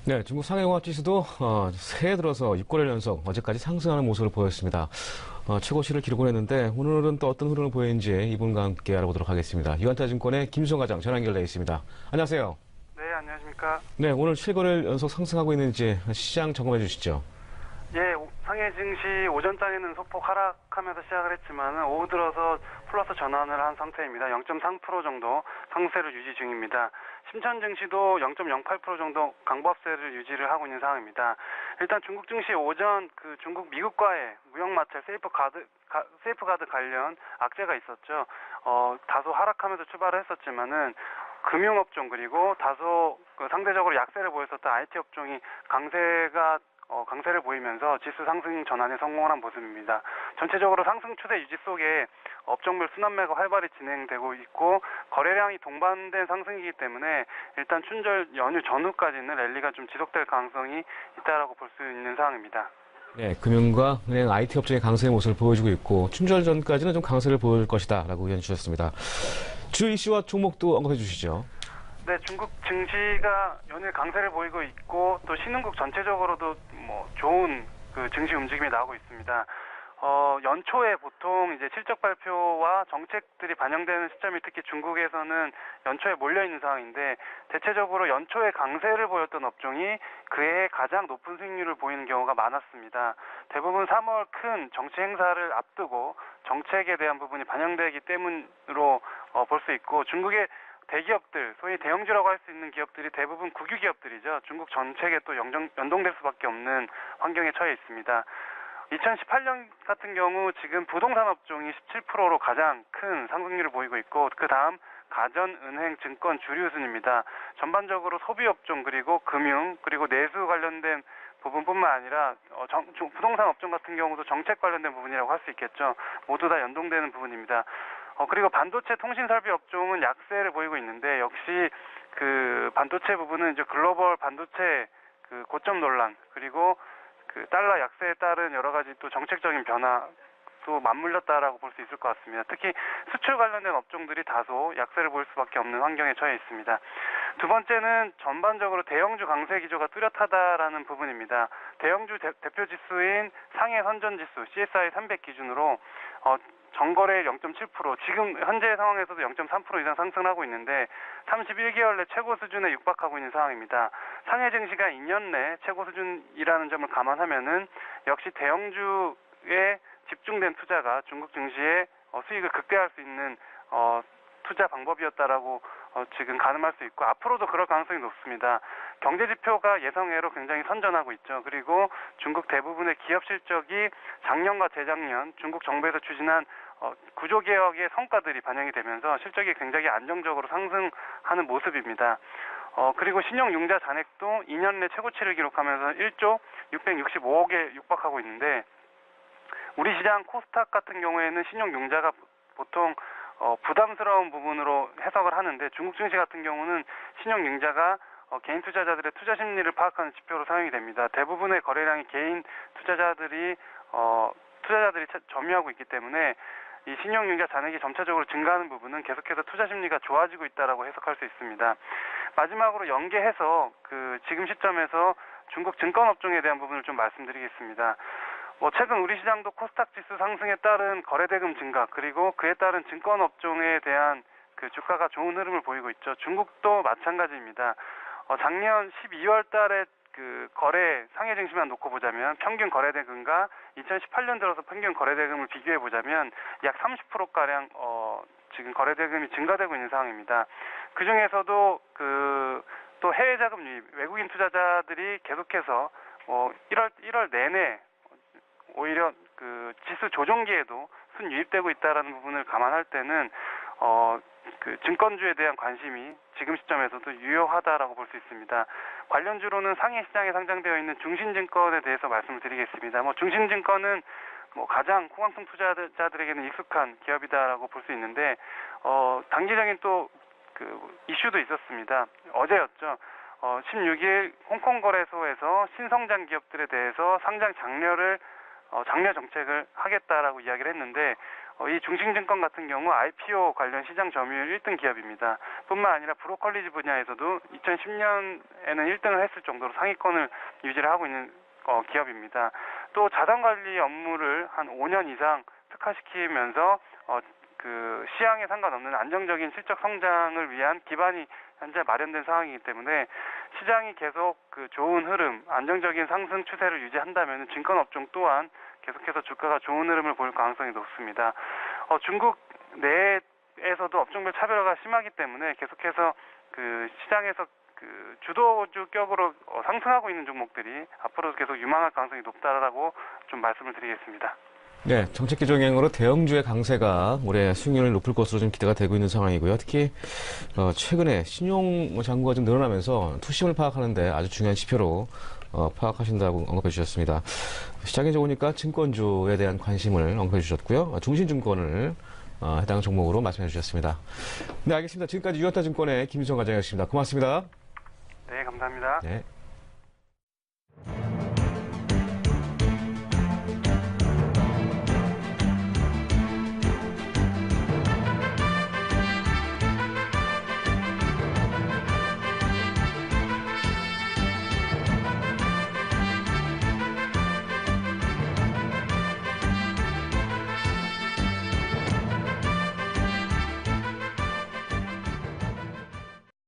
네, 중국 상해종합 지수도 새해 들어서 6개월 연속 어제까지 상승하는 모습을 보였습니다. 최고치를 기록을 했는데 오늘은 또 어떤 흐름을 보이는지 이분과 함께 알아보도록 하겠습니다. 유한타증권의 김수영 과장 전화 연결되어 있습니다. 안녕하세요. 네, 안녕하십니까. 네, 오늘 7개월 연속 상승하고 있는지 시장 점검해 주시죠. 예, 상해 증시 오전장에는 소폭 하락하면서 시작을 했지만 오후 들어서 플러스 전환을 한 상태입니다. 0.3% 정도 상세를 유지 중입니다. 심천 증시도 0.08% 정도 강보합세를 유지를 하고 있는 상황입니다. 일단 중국 증시 오전 중국 미국과의 무역 마찰 세이프가드 관련 악재가 있었죠. 다소 하락하면서 출발을 했었지만은 금융업종 그리고 다소 상대적으로 약세를 보였었던 IT 업종이 강세를 보이면서 지수 상승 전환에 성공을 한 모습입니다. 전체적으로 상승 추세 유지 속에 업종별 순환매가 활발히 진행되고 있고 거래량이 동반된 상승이기 때문에 일단 춘절 연휴 전후까지는 랠리가 좀 지속될 가능성이 있다라고 볼 수 있는 상황입니다. 네, 금융과 은행 IT 업종의 강세의 모습을 보여주고 있고 춘절 전까지는 좀 강세를 보일 것이다라고 의견 주셨습니다. 주 이슈와 종목도 언급해 주시죠. 네, 중국 증시가 연일 강세를 보이고 있고 또 신흥국 전체적으로도 좋은 증시 움직임이 나오고 있습니다. 연초에 보통 이제 실적 발표와 정책들이 반영되는 시점이 특히 중국에서는 연초에 몰려 있는 상황인데 대체적으로 연초에 강세를 보였던 업종이 그해 가장 높은 수익률을 보이는 경우가 많았습니다. 대부분 3월 큰 정치 행사를 앞두고 정책에 대한 부분이 반영되기 때문으로 볼 수 있고 중국의 대기업들, 소위 대형주라고 할 수 있는 기업들이 대부분 국유 기업들이죠. 중국 정책에 또 연동될 수밖에 없는 환경에 처해 있습니다. 2018년 같은 경우 지금 부동산 업종이 17%로 가장 큰 상승률을 보이고 있고 그 다음 가전, 은행, 증권 주류 순입니다. 전반적으로 소비 업종 그리고 금융 그리고 내수 관련된 부분뿐만 아니라 부동산 업종 같은 경우도 정책 관련된 부분이라고 할 수 있겠죠. 모두 다 연동되는 부분입니다. 그리고 반도체 통신 설비 업종은 약세를 보이고 있는데 역시 반도체 부분은 이제 글로벌 반도체 고점 논란 그리고 달러 약세에 따른 여러 가지 또 정책적인 변화도 맞물렸다라고 볼 수 있을 것 같습니다. 특히 수출 관련된 업종들이 다소 약세를 보일 수밖에 없는 환경에 처해 있습니다. 두 번째는 전반적으로 대형주 강세 기조가 뚜렷하다라는 부분입니다. 대형주 대표 지수인 상해 선전지수 CSI 300 기준으로 전거래일 0.7%, 지금 현재 상황에서도 0.3% 이상 상승하고 있는데 31개월 내 최고 수준에 육박하고 있는 상황입니다. 상해 증시가 2년 내 최고 수준이라는 점을 감안하면은 역시 대형주에 집중된 투자가 중국 증시의 수익을 극대화할 수 있는 투자 방법이었다라고 지금 가늠할 수 있고 앞으로도 그럴 가능성이 높습니다. 경제 지표가 예상외로 굉장히 선전하고 있죠. 그리고 중국 대부분의 기업 실적이 작년과 재작년 중국 정부에서 추진한 구조개혁의 성과들이 반영이 되면서 실적이 굉장히 안정적으로 상승하는 모습입니다. 그리고 신용융자 잔액도 2년 내 최고치를 기록하면서 1조 665억에 육박하고 있는데 우리 시장 코스닥 같은 경우에는 신용융자가 보통 부담스러운 부분으로 해석을 하는데 중국 증시 같은 경우는 신용융자가 개인 투자자들의 투자 심리를 파악하는 지표로 사용이 됩니다. 대부분의 거래량이 개인 투자자들이 점유하고 있기 때문에 이 신용융자 잔액이 점차적으로 증가하는 부분은 계속해서 투자 심리가 좋아지고 있다라고 해석할 수 있습니다. 마지막으로 연계해서 지금 시점에서 중국 증권 업종에 대한 부분을 좀 말씀드리겠습니다. 최근 우리 시장도 코스닥 지수 상승에 따른 거래대금 증가 그리고 그에 따른 증권 업종에 대한 주가가 좋은 흐름을 보이고 있죠. 중국도 마찬가지입니다. 작년 12월 달에 거래 상해 증시만 놓고 보자면 평균 거래대금과 2018년 들어서 평균 거래대금을 비교해 보자면 약 30%가량 지금 거래대금이 증가되고 있는 상황입니다. 그 중에서도 또 해외 자금 유입, 외국인 투자자들이 계속해서 1월 내내 오히려 지수 조정기에도 순유입되고 있다라는 부분을 감안할 때는 증권주에 대한 관심이 지금 시점에서도 유효하다라고 볼 수 있습니다. 관련주로는 상해 시장에 상장되어 있는 중신증권에 대해서 말씀을 드리겠습니다. 중신증권은 가장 호황성 투자자들에게는 익숙한 기업이다라고 볼 수 있는데 단기적인 또 이슈도 있었습니다. 어제였죠. 16일 홍콩 거래소에서 신성장 기업들에 대해서 상장 장려를 장려 정책을 하겠다라고 이야기를 했는데 이 중신증권 같은 경우 IPO 관련 시장 점유율 1등 기업입니다. 뿐만 아니라 브로커리지 분야에서도 2010년에는 1등을 했을 정도로 상위권을 유지를 하고 있는 기업입니다. 또 자산관리 업무를 한 5년 이상 특화시키면서 그 시장에 상관없는 안정적인 실적 성장을 위한 기반이 현재 마련된 상황이기 때문에 시장이 계속 그 좋은 흐름, 안정적인 상승 추세를 유지한다면 증권업종 또한 계속해서 주가가 좋은 흐름을 보일 가능성이 높습니다. 중국 내에서도 업종별 차별화가 심하기 때문에 계속해서 그 시장에서 그 주도주격으로 상승하고 있는 종목들이 앞으로도 계속 유망할 가능성이 높다라고 좀 말씀을 드리겠습니다. 네, 정책 기조행으로 대형주의 강세가 올해 수익률을 높일 것으로 좀 기대가 되고 있는 상황이고요. 특히 최근에 신용 잔고가 좀 늘어나면서 투심을 파악하는데 아주 중요한 지표로 파악하신다고 언급해 주셨습니다. 시장이 좋으니까 증권주에 대한 관심을 언급해 주셨고요. 중신증권을 해당 종목으로 말씀해 주셨습니다. 네, 알겠습니다. 지금까지 유한타증권의 김수영 과장이었습니다. 고맙습니다. 네, 감사합니다. 네.